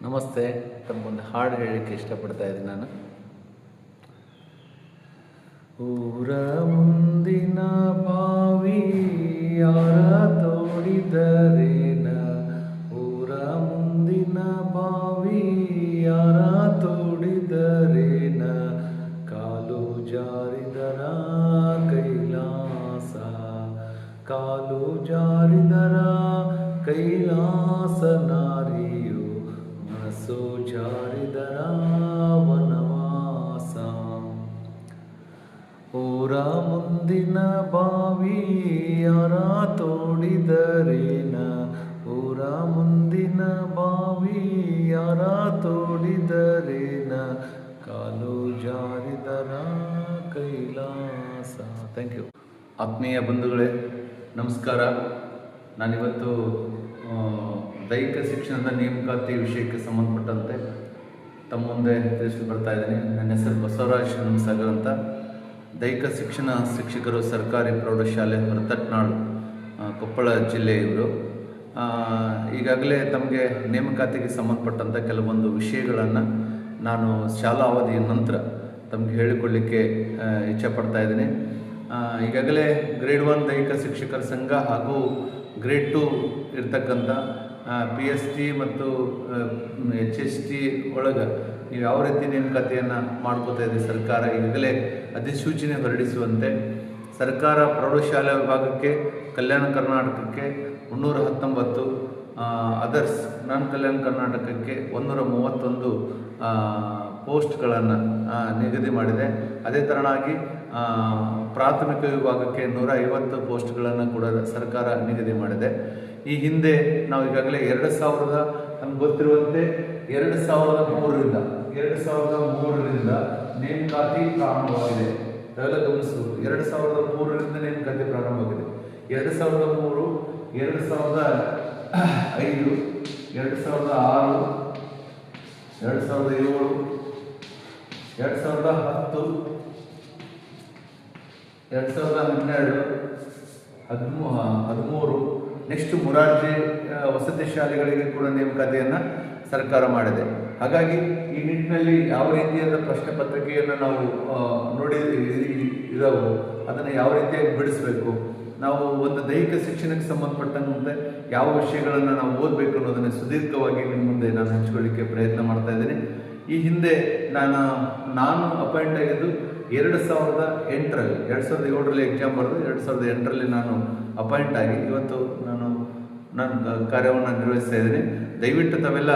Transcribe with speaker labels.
Speaker 1: ನಮಸ್ತೆ. ತಮಗೊಂದು ಹಾಡು ಹೇಳಲಿಕ್ಕೆ ಇಷ್ಟಪಡ್ತಾ ಇದ್ದೀನಿ ನಾನು. ಊರ ಮುಂದಿನ ಬಾವಿ ಯಾರ ತೋಡಿದರೇನ, ಊರ ಮುಂದಿನ ಬಾವಿ ಯಾರ ತೋಡಿದರೇನ, ಕಾಲು ಜಾರಿದರ ಕೈಲಾಸ, ಕಾಲು ಜಾರಿದರ ಕೈಲಾಸ, ನಾರಿಯು ಮನಸ್ಸು ಜಾರಿದರ ವನವಾಸ. ಊರ ಮುಂದಿನ ಬಾವಿ ಯಾರ ತೋಡಿದರೇನ, ಊರ ಮುಂದಿನ ಬಾವಿ ಯಾರ ತೋಡಿದರೇನ, ಕಾಲು ಜಾರಿದರ ಕೈಲಾಸ. Thank you. ಆತ್ಮೀಯ ಬಂಧುಗಳೇ, ನಮಸ್ಕಾರ. ನಾನಿವತ್ತು ದೈಹಿಕ ಶಿಕ್ಷಣದ ನೇಮಕಾತಿ ವಿಷಯಕ್ಕೆ ಸಂಬಂಧಪಟ್ಟಂತೆ ತಮ್ಮ ಮುಂದೆ ತಿಳಿಸಿ ಬರ್ತಾ ಇದ್ದೀನಿ. ನನ್ನ ಹೆಸರು ಬಸವರಾಜ್ ಸಾಗರ್ ಅಂತ, ದೈಹಿಕ ಶಿಕ್ಷಣ ಶಿಕ್ಷಕರು, ಸರ್ಕಾರಿ ಪ್ರೌಢಶಾಲೆ ಹೊರತಟ್ನಾಳು, ಕೊಪ್ಪಳ ಜಿಲ್ಲೆ ಇವರು. ಈಗಾಗಲೇ ತಮಗೆ ನೇಮಕಾತಿಗೆ ಸಂಬಂಧಪಟ್ಟಂಥ ಕೆಲವೊಂದು ವಿಷಯಗಳನ್ನು ನಾನು ಶಾಲಾ ಅವಧಿಯ ನಂತರ ತಮಗೆ ಹೇಳಿಕೊಳ್ಳಿಕ್ಕೆ ಇಚ್ಛೆಪಡ್ತಾ ಇದ್ದೀನಿ. ಈಗಾಗಲೇ ಗ್ರೇಡ್ 1 ದೈಹಿಕ ಶಿಕ್ಷಕರ ಸಂಘ ಹಾಗೂ ಗ್ರೇಡ್ 2 ಇರ್ತಕ್ಕಂಥ PST ಮತ್ತು HST ಒಳಗೆ ನೀವು ಯಾವ ರೀತಿ ನೇಮಕಾತಿಯನ್ನು ಮಾಡ್ಕೋತಾ ಇದೆ ಸರ್ಕಾರ, ಈಗಾಗಲೇ ಅಧಿಸೂಚನೆ ಹೊರಡಿಸುವಂತೆ ಸರ್ಕಾರ ಪ್ರೌಢಶಾಲಾ ವಿಭಾಗಕ್ಕೆ ಕಲ್ಯಾಣ ಕರ್ನಾಟಕಕ್ಕೆ 319, ಅದರ್ಸ್ ನಾನ್ ಕಲ್ಯಾಣ ಕರ್ನಾಟಕಕ್ಕೆ 131 ಪೋಸ್ಟ್ಗಳನ್ನು ನಿಗದಿ ಮಾಡಿದೆ. ಅದೇ ಥರನಾಗಿ ಪ್ರಾಥಮಿಕ ವಿಭಾಗಕ್ಕೆ 150 ಪೋಸ್ಟ್ಗಳನ್ನು ಕೂಡ ಸರ್ಕಾರ ನಿಗದಿ ಮಾಡಿದೆ. ಈ ಹಿಂದೆ ನಾವು ಈಗಾಗಲೇ 2000 ನಮ್ಗೆ ಗೊತ್ತಿರುವಂತೆ 2003ರಿಂದ ನೇಮಕಾತಿ ಪ್ರಾರಂಭವಾಗಿದೆ. ಅವೆಲ್ಲ ಗಮನಿಸಬಹುದು. 2003ರಿಂದ ನೇಮಕಾತಿ ಪ್ರಾರಂಭವಾಗಿದೆ. 2003, 2005, 2006, 2007, 2010, 2012, 2013, ನೆಕ್ಸ್ಟ್ ಮೊರಾರ್ಜಿ ವಸತಿ ಶಾಲೆಗಳಿಗೆ ಕೂಡ ನೇಮಕಾತಿಯನ್ನು ಸರ್ಕಾರ ಮಾಡಿದೆ. ಹಾಗಾಗಿ ಈ ನಿಟ್ಟಿನಲ್ಲಿ ಯಾವ ರೀತಿಯಾದ ಪ್ರಶ್ನೆ ಪತ್ರಿಕೆಯನ್ನು ನಾವು ನೋಡಿ ಇದಾವೆ, ಅದನ್ನು ಯಾವ ರೀತಿಯಾಗಿ ಬಿಡಿಸಬೇಕು, ನಾವು ಒಂದು ದೈಹಿಕ ಶಿಕ್ಷಣಕ್ಕೆ ಸಂಬಂಧಪಟ್ಟಂತೆ ಯಾವ ವಿಷಯಗಳನ್ನು ನಾವು ಓದಬೇಕು ಅನ್ನೋದನ್ನು ಸುದೀರ್ಘವಾಗಿ ನಿಮ್ಮ ಮುಂದೆ ನಾನು ಹಂಚಿಕೊಳ್ಳಿಕ್ಕೆ ಪ್ರಯತ್ನ ಮಾಡ್ತಾ ಇದ್ದೀನಿ. ಈ ಹಿಂದೆ ನಾನು ಅಪಾಯಿಂಟ್ ಆಗಿದ್ದು 2008ರಲ್ಲಿ, 2007ರಲ್ಲಿ ಎಕ್ಸಾಮ್ ಬರೆದು 2008ರಲ್ಲಿ ನಾನು ಅಪಾಯಿಂಟ್ ಆಗಿ ಇವತ್ತು ನಾನು ಕಾರ್ಯವನ್ನು ನಿರ್ವಹಿಸ್ತಾ ಇದ್ದೀನಿ. ದಯವಿಟ್ಟು ತಾವೆಲ್ಲ